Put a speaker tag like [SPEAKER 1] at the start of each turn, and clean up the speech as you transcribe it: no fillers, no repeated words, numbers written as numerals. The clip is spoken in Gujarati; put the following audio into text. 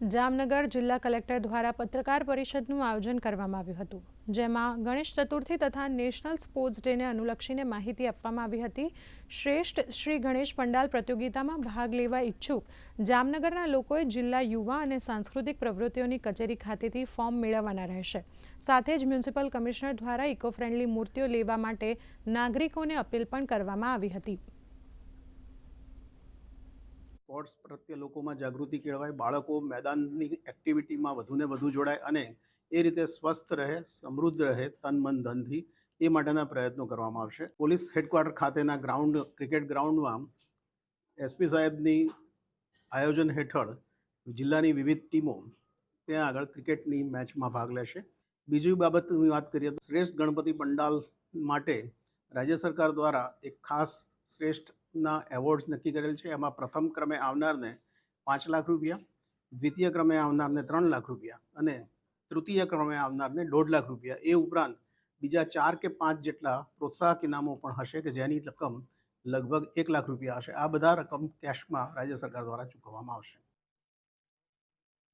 [SPEAKER 1] જામનગર જિલ્લા કલેક્ટર દ્વારા પત્રકાર પરિષદનું આયોજન કરવામાં આવ્યું હતું, જેમાં ગણેશ ચતુર્થી તથા નેશનલ સ્પોર્ટ્સ ડેને અનુલક્ષીને માહિતી આપવામાં આવી હતી। શ્રેષ્ઠ શ્રી ગણેશ પંડાલ પ્રતિયોગિતામાં ભાગ લેવા ઈચ્છુક જામનગરના લોકોએ જિલ્લા યુવા અને સાંસ્કૃતિક પ્રવૃત્તિઓની કચેરી ખાતેથી ફોર્મ મેળવવાના રહેશે। સાથે જ મ્યુનિસિપલ કમિશનર દ્વારા ઇકો ફ્રેન્ડલી મૂર્તિઓ લેવા માટે નાગરિકોને અપીલ પણ કરવામાં આવી હતી।
[SPEAKER 2] સ્પોર્ટ્સ પ્રત્યે લોકોમાં જાગૃતિ કેળવાય, બાળકો મેદાનની એક્ટિવિટીમાં વધુને વધુ જોડાય અને એ રીતે સ્વસ્થ રહે, સમૃદ્ધ રહે તન મન ધનથી, એ માટેના પ્રયત્નો કરવામાં આવશે। પોલીસ હેડક્વાર્ટર ખાતેના ક્રિકેટ ગ્રાઉન્ડમાં એસપી સાહેબની આયોજન હેઠળ જિલ્લાની વિવિધ ટીમો ત્યાં આગળ ક્રિકેટની મેચમાં ભાગ લેશે। બીજી બાબતની વાત કરીએ તો શ્રેષ્ઠ ગણપતિ પંડાલ માટે રાજ્ય સરકાર દ્વારા એક ખાસ શ્રેષ્ઠના એવોર્ડ્સ નક્કી કરેલ છે। એમાં પ્રથમ ક્રમે આવનારને 5 લાખ રૂપિયા, દ્વિતીય ક્રમે આવનારને 3 લાખ રૂપિયા અને તૃતીય ક્રમે આવનારને 1.5 લાખ રૂપિયા। એ ઉપરાંત બીજા 4 કે 5 જેટલા પ્રોત્સાહક ઇનામો પણ હશે કે જેની રકમ લગભગ 1 લાખ રૂપિયા હશે। આ બધા રકમ કેશમાં રાજ્ય સરકાર દ્વારા ચૂકવવામાં આવશે।